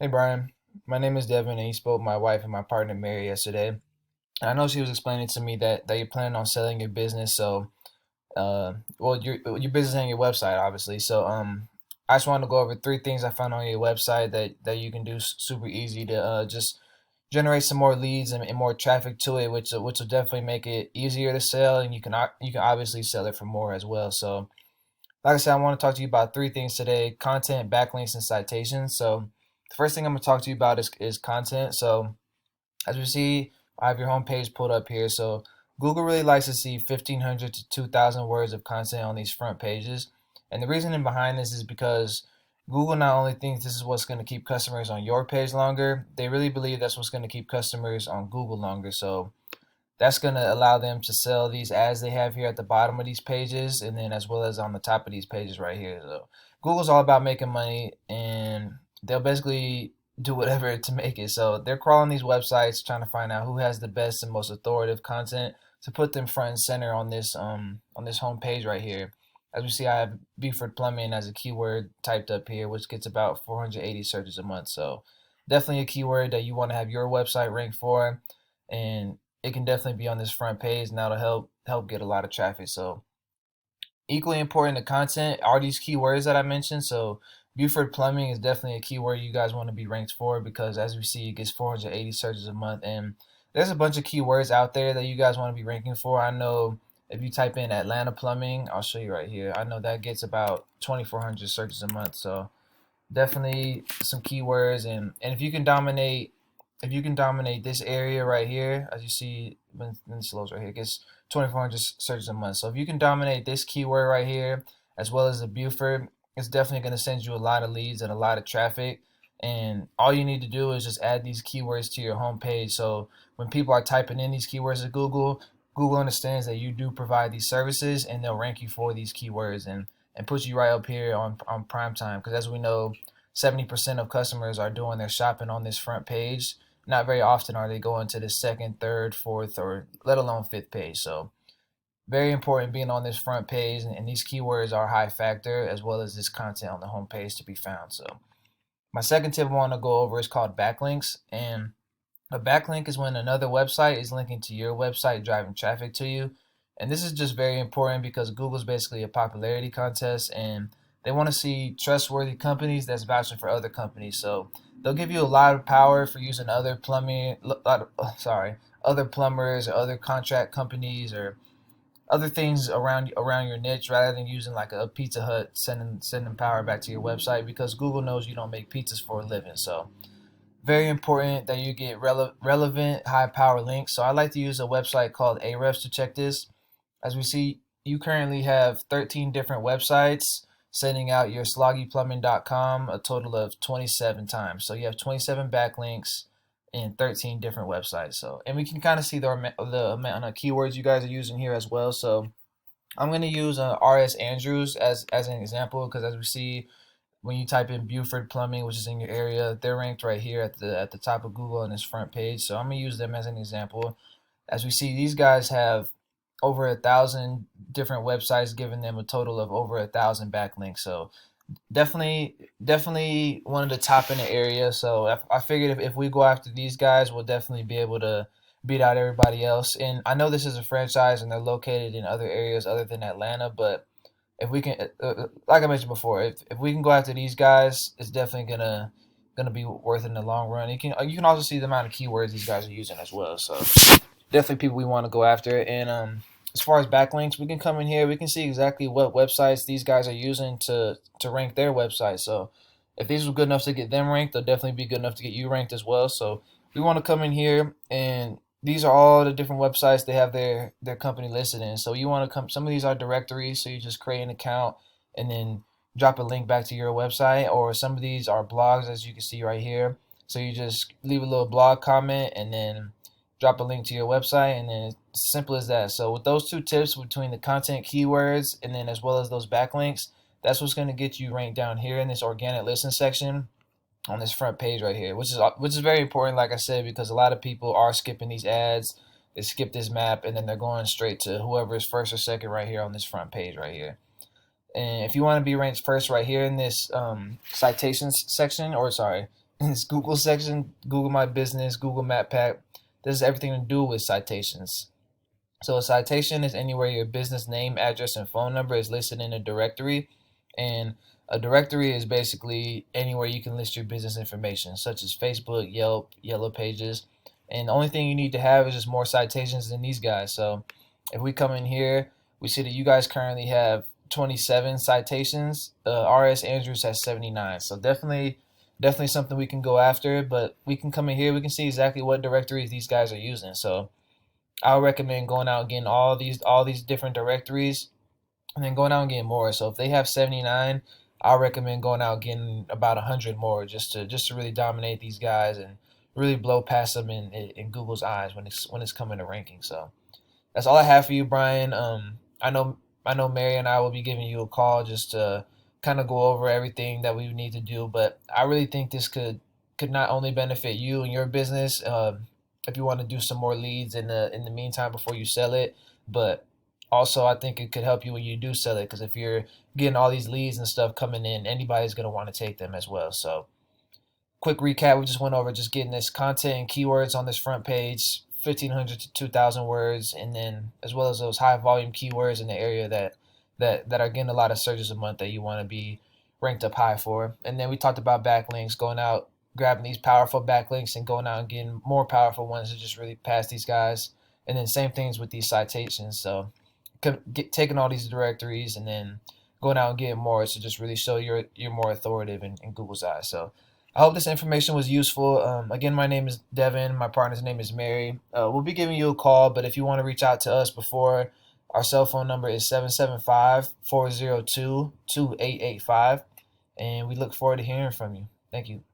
Hey Brian, my name is Devin, and you spoke with my wife and my partner Mary yesterday. And I know she was explaining to me that you're planning on selling your business. Well, your business and your website, obviously. I just wanted to go over three things I found on your website that you can do super easy to just generate some more leads and more traffic to it, which will definitely make it easier to sell, and you can obviously sell it for more as well. So, like I said, I want to talk to you about three things today: content, backlinks, and citations. So the first thing I'm going to talk to you about is content. So as we see, I have your homepage pulled up here. So Google really likes to see 1,500 to 2,000 words of content on these front pages. And the reasoning behind this is because Google not only thinks this is what's going to keep customers on your page longer, they really believe that's what's going to keep customers on Google longer. So that's going to allow them to sell these ads they have here at the bottom of these pages, and then as well as on the top of these pages right here. So Google's all about making money, and they'll basically do whatever to make it. So they're crawling these websites trying to find out who has the best and most authoritative content to put them front and center on this home page right here. As we see, I have Buford plumbing as a keyword typed up here, which gets about 480 searches a month. So definitely a keyword that you want to have your website ranked for, and it can definitely be on this front page, and that'll help get a lot of traffic. So equally important to content are these keywords that I mentioned. So Buford plumbing is definitely a keyword you guys want to be ranked for, because as we see, it gets 480 searches a month, and there's a bunch of keywords out there that you guys want to be ranking for. I know if you type in Atlanta plumbing, I'll show you right here. I know that gets about 2,400 searches a month. So definitely some keywords, and if you can dominate this area right here, as you see when it slows right here, it gets 2,400 searches a month. So if you can dominate this keyword right here as well as the Buford, it's definitely going to send you a lot of leads and a lot of traffic. And all you need to do is just add these keywords to your homepage. So when people are typing in these keywords at Google, Google understands that you do provide these services, and they'll rank you for these keywords, and put you right up here on prime time. Because as we know, 70% of customers are doing their shopping on this front page. Not very often are they going to the second, third, fourth, or let alone fifth page. So very important being on this front page, and these keywords are high factor, as well as this content on the home page to be found. So my second tip I want to go over is called backlinks. And a backlink is when another website is linking to your website, driving traffic to you. And this is just very important because Google's basically a popularity contest, and they want to see trustworthy companies that's vouching for other companies. So they'll give you a lot of power for using other plumbers or other contract companies or other things around your niche, rather than using like a Pizza Hut sending power back to your website, because Google knows you don't make pizzas for a living. So very important that you get relevant, high power links. So I like to use a website called Ahrefs to check this. As we see, you currently have 13 different websites sending out your sloggyplumbing.com a total of 27 times. So you have 27 backlinks in 13 different websites. So, and we can kind of see the amount of keywords you guys are using here as well. So I'm going to use RS Andrews as an example, because as we see, when you type in Buford Plumbing, which is in your area, they're ranked right here at the top of Google on this front page. So I'm gonna use them as an example. As we see, these guys have over 1,000 different websites, giving them a total of over 1,000 backlinks. So definitely one of the top in the area. So I figured if we go after these guys, we'll definitely be able to beat out everybody else. And I know this is a franchise and they're located in other areas other than Atlanta, but if we can, like I mentioned before, if we can go after these guys, it's definitely gonna be worth it in the long run. You can also see the amount of keywords these guys are using as well. So definitely people we want to go after. And as far as backlinks, we can come in here. We can see exactly what websites these guys are using to rank their website. So if these were good enough to get them ranked, they'll definitely be good enough to get you ranked as well. So we want to come in here, and these are all the different websites they have their company listed in. So you want to come. Some of these are directories, so you just create an account and then drop a link back to your website. Or some of these are blogs, as you can see right here. So you just leave a little blog comment and then drop a link to your website, and then it's simple as that. So with those two tips, between the content keywords and then as well as those backlinks, that's what's going to get you ranked down here in this organic listen section on this front page right here, which is very important, like I said, because a lot of people are skipping these ads. They skip this map, and then they're going straight to whoever is first or second right here on this front page right here. And if you want to be ranked first right here in this citations section, or sorry, in this Google section, Google My Business, Google Map Pack. This has everything to do with citations. So a citation is anywhere your business name, address, and phone number is listed in a directory. And a directory is basically anywhere you can list your business information, such as Facebook, Yelp, Yellow Pages. And the only thing you need to have is just more citations than these guys. So if we come in here, we see that you guys currently have 27 citations. RS Andrews has 79. So definitely something we can go after. But we can come in here, we can see exactly what directories these guys are using. So I would recommend going out and getting all these different directories, and then going out and getting more. So if they have 79, I recommend going out and getting about 100 more, just to really dominate these guys and really blow past them in Google's eyes when it's coming to ranking. So that's all I have for you, Brian. I know Mary and I will be giving you a call just to kind of go over everything that we need to do. But I really think this could not only benefit you and your business, if you want to do some more leads in the meantime before you sell it, but also I think it could help you when you do sell it, because if you're getting all these leads and stuff coming in, anybody's gonna want to take them as well. So quick recap, we just went over just getting this content and keywords on this front page, 1,500 to 2,000 words, and then as well as those high volume keywords in the area that are getting a lot of searches a month that you want to be ranked up high for. And then we talked about backlinks, going out, grabbing these powerful backlinks and going out and getting more powerful ones to just really pass these guys. And then same things with these citations. So taking all these directories and then going out and getting more to just really show you're more authoritative in Google's eyes. So I hope this information was useful. Again, my name is Devin. My partner's name is Mary. We'll be giving you a call, but if you want to reach out to us before, our cell phone number is 775-402-2885, and we look forward to hearing from you. Thank you.